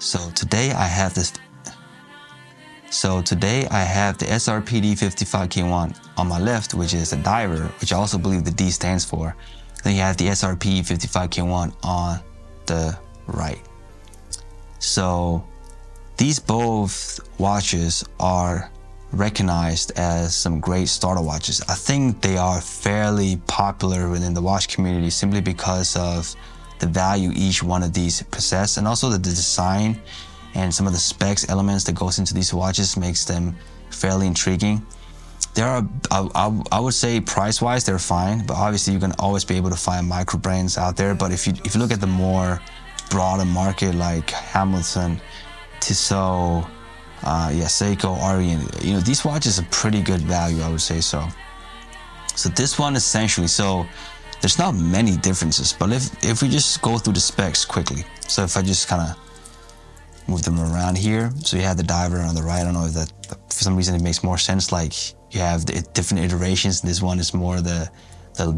So today I have the SRPD 55K1 on my left, which is a diver, which I also believe the D stands for. Then you have the SRP 55K1 on the right. So these both watches are recognized as some great starter watches. I think they are fairly popular within the watch community simply because of the value each one of these possess, and also the design and some of the specs elements that goes into these watches makes them fairly intriguing. There are, I would say price-wise they're fine, but obviously you're gonna always be able to find micro brands out there. But if you look at the more broader market like Hamilton, Tissot, Seiko, Orient, these watches are pretty good value, I would say so. So this one essentially, so there's not many differences, but if we just go through the specs quickly. So if I just kind of move them around here. So you have the diver on the right. I don't know if that, for some reason it makes more sense. Like you have the different iterations. This one is more the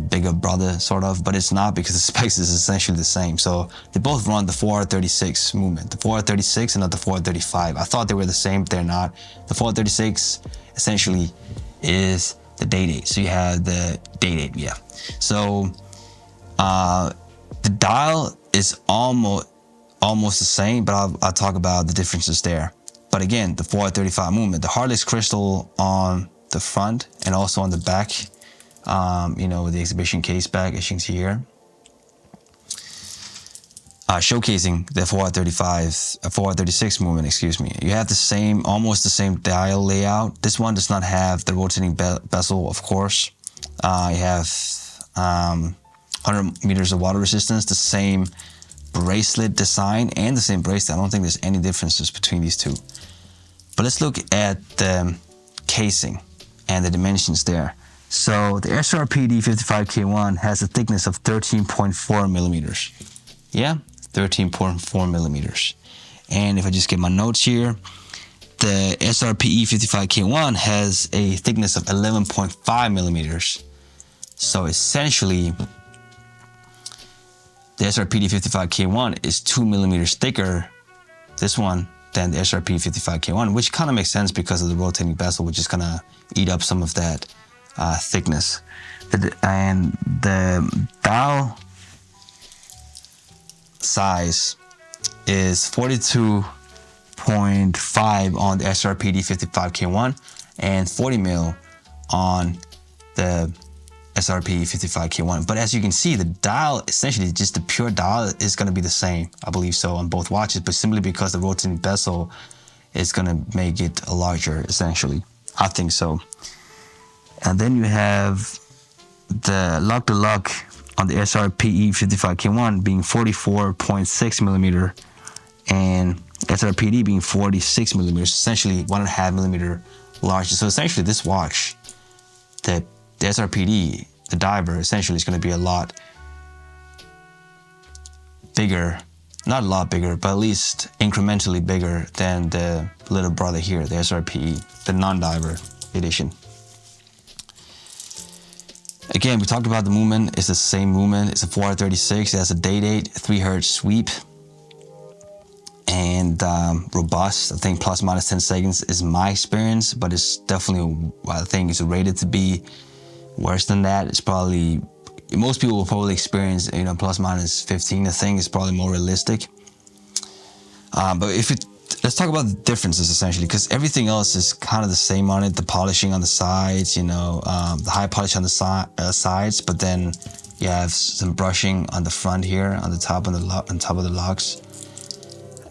bigger brother sort of, but it's not because the specs is essentially the same. So they both run the 4R36 movement, the 4R36 and not the 4R35. I thought they were the same, but they're not. The 4R36 essentially is the day date. So you have the day date, yeah. So the dial is almost the same, but I'll talk about the differences there. But again, the 4R35 movement, the Harlex crystal on the front and also on the back, with the exhibition case back, as you can see here, showcasing the 4R36 movement, excuse me. You have almost the same dial layout. This one does not have the rotating bezel, of course. You have 100 meters of water resistance, the same bracelet design and the same bracelet. I don't think there's any differences between these two. But let's look at the casing and the dimensions there. So the SRPD 55K1 has a thickness of 13.4 millimeters. Yeah, 13.4 millimeters. And if I just get my notes here, the SRPE 55K1 has a thickness of 11.5 millimeters. So essentially, the SRPD 55K1 is 2 millimeters thicker, this one, than the SRP 55K1, which kind of makes sense because of the rotating bezel, which is gonna eat up some of that thickness. And the dial size is 42.5 on the SRPD 55K1 and 40 mil on the SRP 55K1. But as you can see, the dial, essentially just the pure dial, is going to be the same, I believe so, on both watches, but simply because the rotating bezel is going to make it larger, essentially. I think so. And then you have the lock-to-lock on the SRPE 55K1 being 44.6 millimeter and SRPD being 46 millimeters, essentially 1.5 millimeter larger. So essentially this watch, the SRPD, the diver, essentially is going to be a lot bigger, not a lot bigger, but at least incrementally bigger than the little brother here, the SRPE, the non-diver edition. Again, we talked about the movement. It's the same movement. It's a 4R36. It has a day date, 3 hertz sweep, and robust. I think plus minus 10 seconds is my experience, but it's definitely, I think it's rated to be worse than that. It's probably, most people will probably experience, plus minus 15. I think is probably more realistic. But let's talk about the differences essentially, because everything else is kind of the same on it. The polishing on the sides, the high polish on the sides, but then you have some brushing on the front here, on top of the locks.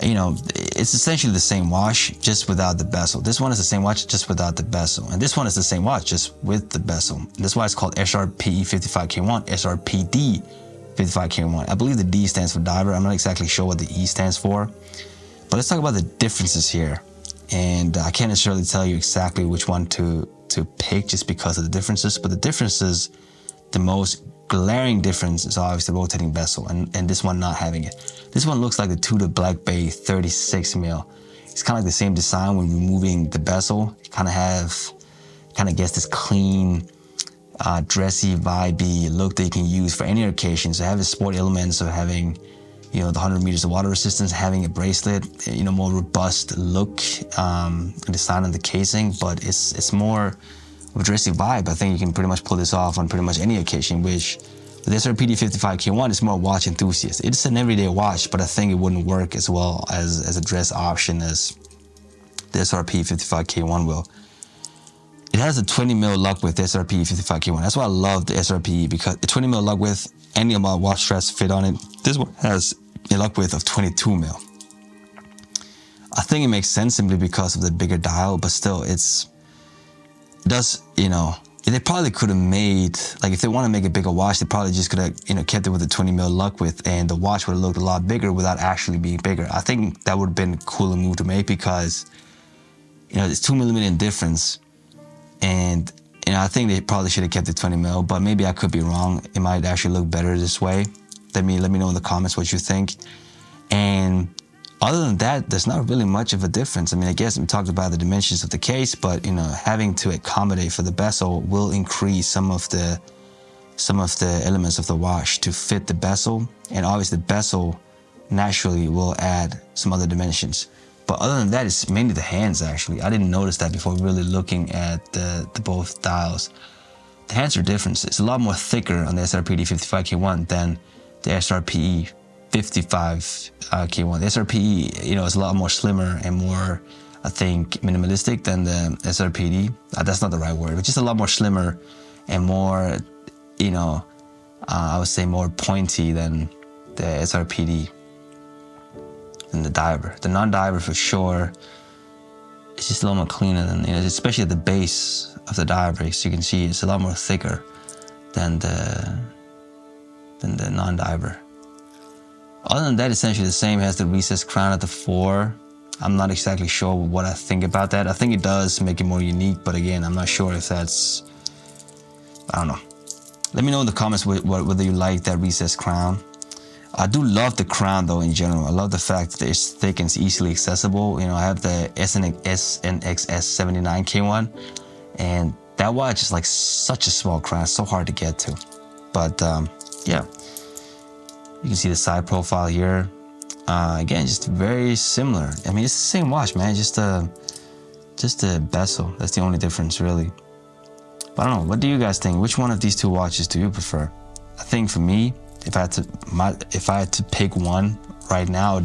It's essentially the same watch, just without the bezel. This one is the same watch, just without the bezel. And this one is the same watch, just with the bezel. That's why it's called SRPE 55K1, SRPD 55K1. I believe the D stands for diver. I'm not exactly sure what the E stands for. But let's talk about the differences here. And I can't necessarily tell you exactly which one to pick just because of the differences. But the differences, the most glaring difference is obviously the rotating bezel, and this one not having it. This one looks like the Tudor Black Bay 36 mil. It's kind of like the same design when removing the bezel. You kind of gets this clean, dressy, vibey look that you can use for any occasion. So have the sport elements of having you know, the 100 meters of water resistance, having a bracelet, you know, more robust look, design on the casing, but it's more of a dressy vibe. I think you can pretty much pull this off on pretty much any occasion, which the SRPD 55K1 is more watch enthusiast. It's an everyday watch, but I think it wouldn't work as well as a dress option as the SRP 55K1 will. It has a 20 mil lug width, the SRP 55K1. That's why I love the SRP, because the 20 mil lug width, any of my watch straps fit on it. This one has a lug width of 22 mil. I think it makes sense simply because of the bigger dial, but still, you know, they probably could have made, like, if they want to make a bigger watch, they probably just could have, you know, kept it with a 20 mil lug width, and the watch would have looked a lot bigger without actually being bigger. I think that would have been a cooler move to make, because, you know, it's 2 millimeter in difference, and, you know, I think they probably should have kept it 20 mil, but maybe I could be wrong. It might actually look better this way. Let me know in the comments what you think. And other than that, there's not really much of a difference. I mean, I guess we talked about the dimensions of the case, but, you know, having to accommodate for the bezel will increase some of the elements of the watch to fit the bezel, and obviously the bezel naturally will add some other dimensions. But other than that, it's mainly the hands, actually. I didn't notice that before really looking at the both dials. The hands are different. It's a lot more thicker on the SRPD 55K1 than the SRPE 55K1. The SRPE, you know, is a lot more slimmer and more, I think, minimalistic than the SRPD. That's not the right word, but just a lot more slimmer and more, you know, I would say more pointy than the SRPD. And the diver, the non-diver for sure, it's just a little more cleaner than, you know, especially at the base of the diver. As you can see, it's a lot more thicker than the non-diver. Other than that, essentially the same. Has the recessed crown at the 4. I'm not exactly sure what I think about that. I think it does make it more unique, but again, I'm not sure if that's, I don't know. Let me know in the comments whether you like that recessed crown. I do love the crown though in general. I love the fact that it's thick and it's easily accessible. You know, I have the SNXS 79K1, and that watch is like such a small crown, so hard to get to. But yeah, you can see the side profile here. Again, just very similar. I mean, it's the same watch, man. Just a bezel. That's the only difference, really. But I don't know. What do you guys think? Which one of these two watches do you prefer? I think for me, if I had to pick one right now,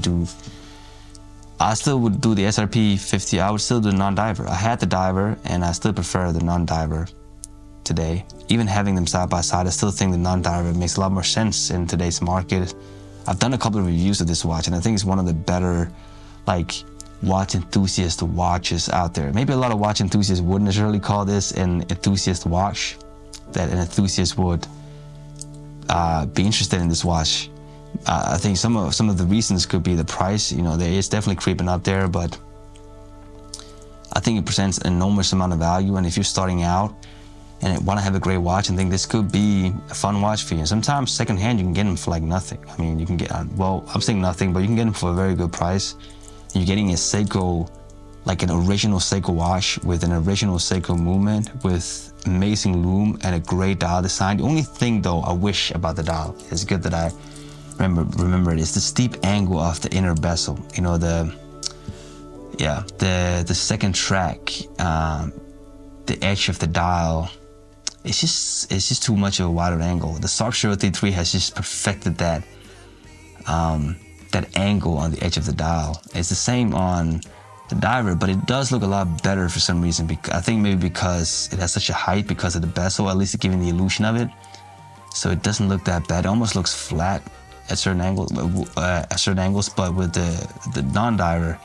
I still would do the SRP 50. I would still do the non-diver. I had the diver, and I still prefer the non-diver today. Even having them side by side, I still think the non-diver makes a lot more sense in today's market. I've done a couple of reviews of this watch, and I think it's one of the better, like, watch enthusiast watches out there. Maybe a lot of watch enthusiasts wouldn't necessarily call this an enthusiast watch, that an enthusiast would be interested in this watch. I think some of the reasons could be the price. You know, it's definitely creeping up there, but I think it presents an enormous amount of value. And if you're starting out and want to have a great watch and think this could be a fun watch for you, sometimes secondhand you can get them for like nothing. I mean, you can get, well, I'm saying nothing, but you can get them for a very good price. You're getting a Seiko, like an original Seiko watch with an original Seiko movement, with amazing lume and a great dial design. The only thing though I wish about the dial, it's good that I remember it, is the steep angle of the inner bezel. You know, the second track, the edge of the dial, it's just too much of a wider angle. The Sharp 033 has just perfected that angle on the edge of the dial. It's the same on the diver, but it does look a lot better for some reason. I think maybe because it has such a height because of the bezel, at least it's giving the illusion of it. So it doesn't look that bad. It almost looks flat at certain angles, but with the non-diver,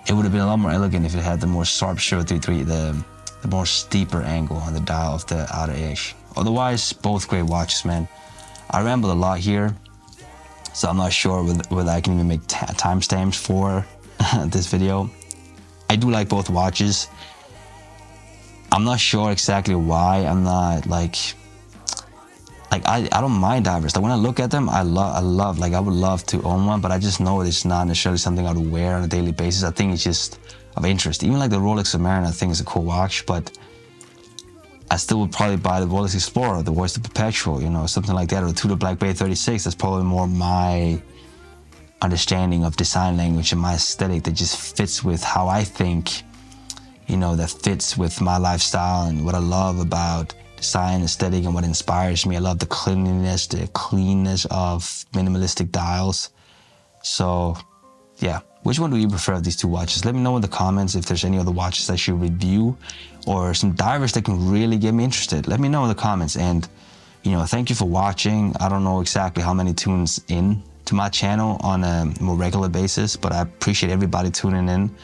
it would have been a lot more elegant if it had the more Sharp 033, the more steeper angle on the dial of the outer edge. Otherwise, both great watches, man. I rambled a lot here, so I'm not sure whether I can even make timestamps for this video. I do like both watches. I'm not sure exactly why. I'm not like I don't mind divers. Like when I look at them, I love, like I would love to own one, but I just know it's not necessarily something I would wear on a daily basis. I think it's just of interest. Even like the Rolex Submariner, I think is a cool watch, but I still would probably buy the Rolex Explorer, the Oyster Perpetual, you know, something like that, or the Tudor Black Bay 36. That's probably more my understanding of design language and my aesthetic that just fits with how I think, you know, that fits with my lifestyle and what I love about design, aesthetic, and what inspires me. I love the cleanliness of minimalistic dials. So yeah, which one do you prefer of these two watches? Let me know in the comments if there's any other watches I should review or some divers that can really get me interested. Let me know in the comments. And, you know, thank you for watching. I don't know exactly how many tunes in to my channel on a more regular basis, but I appreciate everybody tuning in.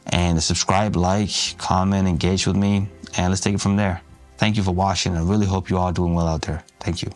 And subscribe, like, comment, engage with me, and let's take it from there. Thank you for watching. I really hope you all doing well out there. Thank you.